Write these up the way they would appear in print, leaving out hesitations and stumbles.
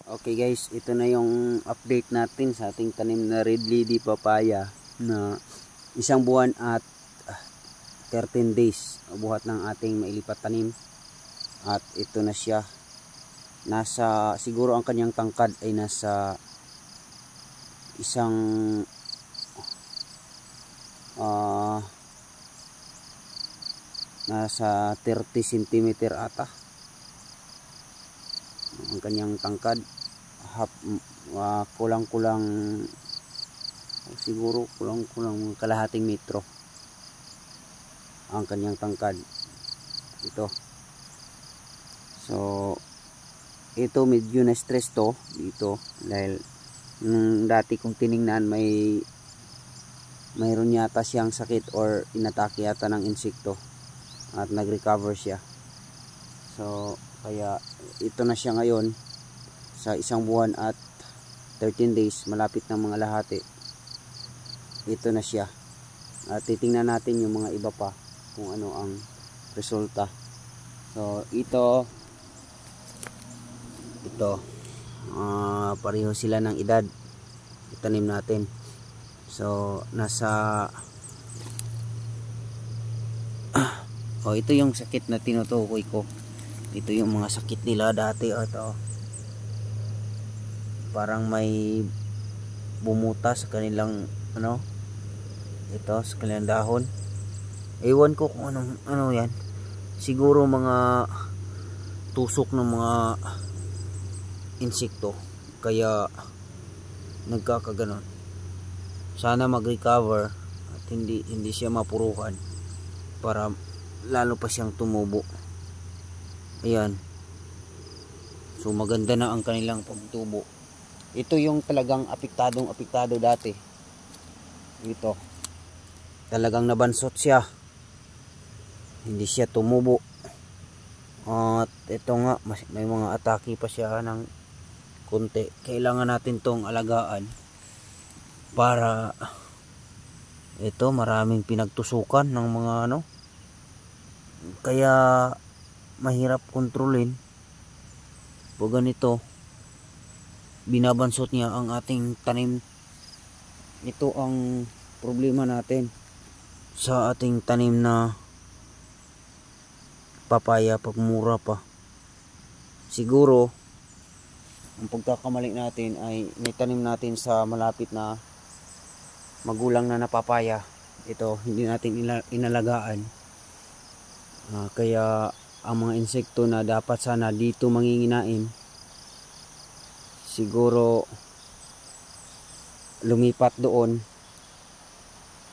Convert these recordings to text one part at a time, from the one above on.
Okay guys, ito na yung update natin sa ating tanim na red lady papaya na isang buwan at 13 days buhat ng ating mailipat tanim. At ito na siya. Nasa, siguro ang kanyang tangkad ay nasa isang nasa 30 cm ata ang kanyang tangkad. Kulang-kulang siguro kulang-kulang kalahating metro ang kanyang tangkad ito. So ito medyo na stress to dito dahil dati kong tiningnan mayroon yata siyang sakit or inatake yata ng insekto at nag-recover siya. So kaya ito na siya ngayon sa isang buwan at 13 days, malapit ng mga lahati. Ito na siya. At titingnan natin yung mga iba pa kung ano ang resulta. So ito pareho sila ng edad, itanim natin. So nasa ito yung sakit na tinutukoy ko. Ito yung mga sakit nila dati. Ito parang may bumuta sa kanilang ito sa kanilang dahon. Ewan ko kung ano yan. Siguro mga tusok ng mga insekto kaya nagkakaganon. Sana mag-recover at hindi siya mapurukan para lalo pa siyang tumubo. Ayan. So maganda na ang kanilang pagtubo. Ito yung talagang apektado dati. Ito. Talagang nabansot siya. Hindi siya tumubo. At ito nga, may mga atake pa siya ng konti. Kailangan natin tong alagaan para ito maraming pinagtusukan ng mga kaya mahirap kontrolin. Pag ganito binabansot niya ang ating tanim. Ito ang problema natin sa ating tanim na papaya pag mura pa. Siguro ang pagkakamali natin ay nitanim natin sa malapit na magulang na papaya. Ito hindi natin inalagaan. Kaya ang mga insekto na dapat sana dito manginginain siguro lumipat doon.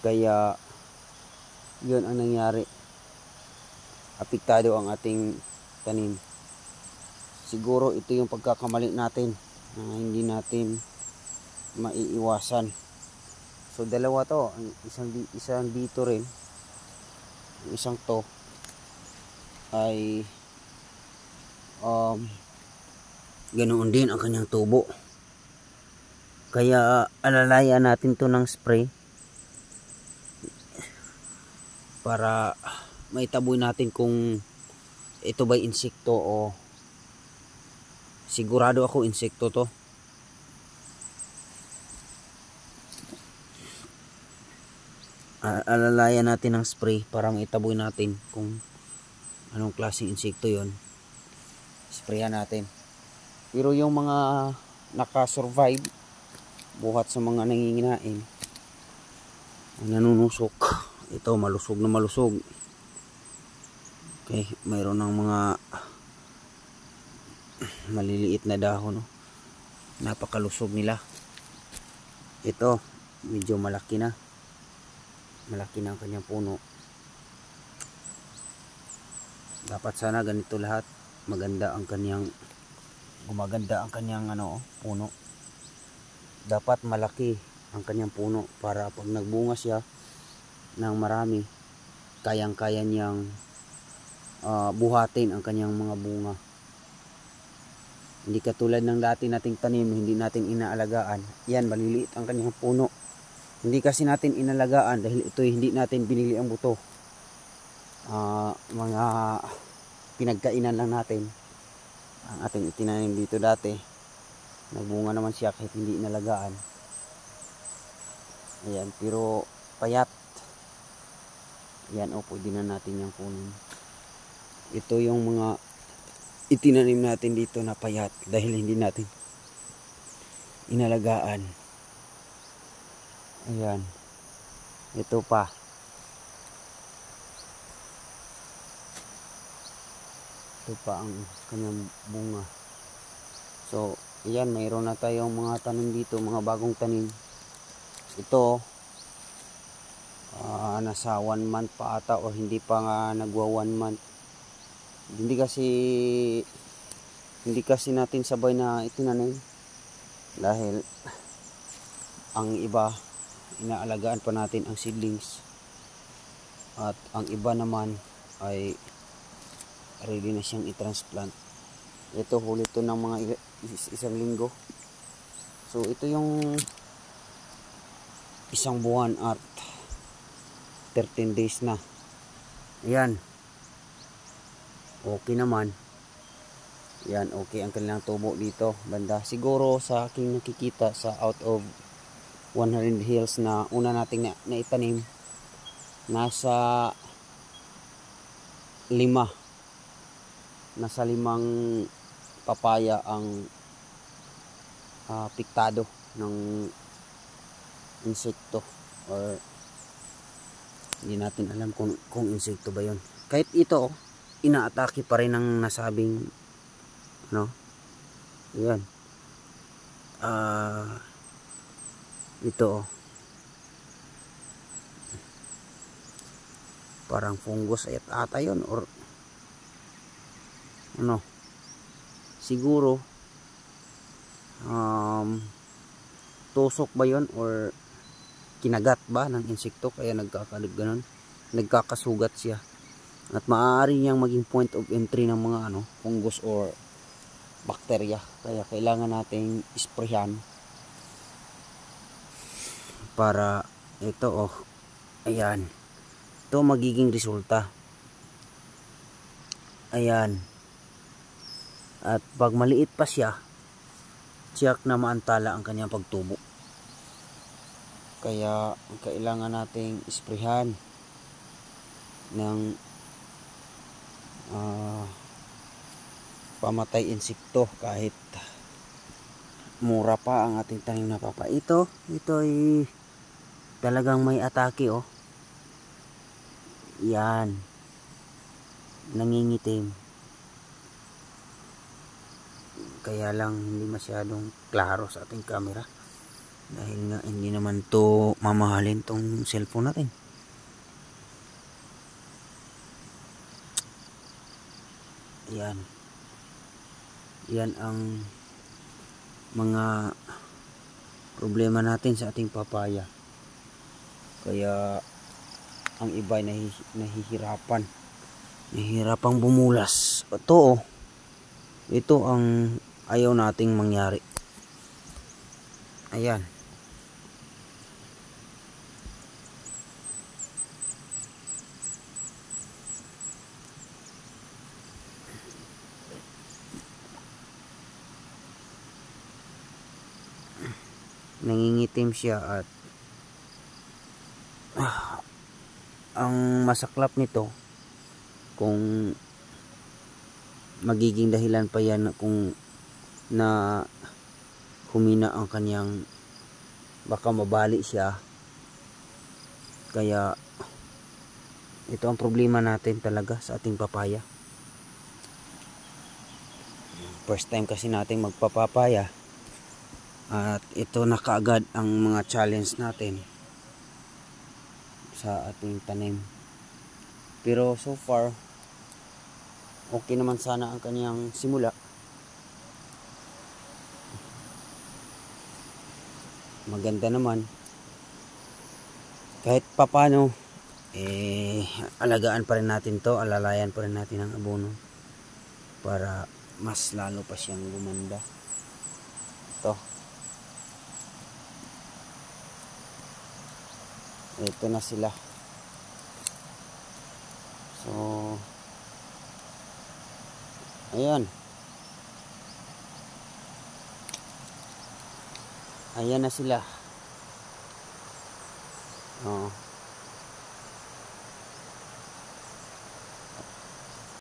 Kaya yun ang nangyari. Apektado ang ating tanim. Siguro ito yung pagkakamali natin na hindi natin maiiwasan. So dalawa to, isang dito rin, isang to ay ganoon din ang kanyang tubo. Kaya alalayan natin to ng spray para maitaboy natin kung ito ba'y insekto o sigurado ako insekto to. Alalayan natin ng spray para maitaboy natin kung anong klaseng insekto yon. Sprayan natin. Pero yung mga nakasurvive buhat sa mga nanginginain, nanunusok, ito malusog na malusog. Okay, mayroon ng mga maliliit na dahon. Napakalusog nila. Ito medyo malaki na ang kanyang puno. Dapat sana ganito lahat. Gumaganda ang kanyang puno. Dapat malaki ang kanyang puno para pag nagbunga siya ng marami, kayang-kaya niyang buhatin ang kanyang mga bunga. Hindi katulad ng dati nating tanim, hindi natin inaalagaan. Yan, maliliit ang kanyang puno. Hindi kasi natin inalagaan dahil ito hindi natin binili ang buto. Mga pinagkainan lang natin ang ating itinanim dito dati. Nagbunga naman siya kahit hindi inalagaan. Ayan, pero payat. Ayan, pwede na natin yung kunin. Ito yung mga itinanim natin dito na payat dahil hindi natin inalagaan. Ayan. Ito pa. Ito pa ang kanyang bunga. So, ayan, mayroon na tayong mga tanim dito, mga bagong tanim. Ito, nasa 1 month pa ata o hindi pa nga nagwa 1 month. Hindi kasi natin sabay na itinanim dahil ang iba inaalagaan pa natin ang seedlings at ang iba naman ay ready na siyang i-transplant. Ito huli to ng mga isang linggo. So ito yung isang buwan at 13 days na. Ayan, okay naman. Yan, okay ang kanilang tubo dito banda. Siguro sa aking nakikita sa out of 100 hills na una nating naitanim, nasa 5 papaya ang piktado ng insekto, or hindi natin alam kung insekto ba yon. Kahit ito inaatake pa rin ng nasabing yan. Ito parang fungus ay ata yun, or siguro tusok ba yun or kinagat ba ng insekto kaya nagkakasugat siya, at maaari niyang maging point of entry ng mga fungus or bakterya, kaya kailangan nating isprehan para ito ayan, ito magiging resulta. Ayan, at pag maliit pa siya, tiyak na maantala ang kanyang pagtubo, kaya kailangan nating isprehan ng pamatay insekto kahit mura pa ang ating tanim na papa. Ito ay talagang may atake yan, nangingitim, kaya lang hindi masyadong klaro sa ating camera dahil nga hindi naman to mamahalin tong cellphone natin. Yan ang mga problema natin sa ating papaya, kaya ang iba ay nahihirapang bumulas. Ito ang ayaw nating mangyari. Ayan, nangingitim siya, at ang masaklap nito kung magiging dahilan pa yan kung na humina ang kanyang, baka mabali siya. Kaya ito ang problema natin talaga sa ating papaya. First time kasi nating magpapapaya, at ito na kaagad ang mga challenge natin sa ating tanim. Pero so far okay naman sana ang kanyang simula. Maganda naman. Kahit papano alagaan pa rin natin to, alalayan pa rin natin ang abono para mas lalo pa siyang gumanda. Ito na sila. So ayan, Ayan na sila. Oh.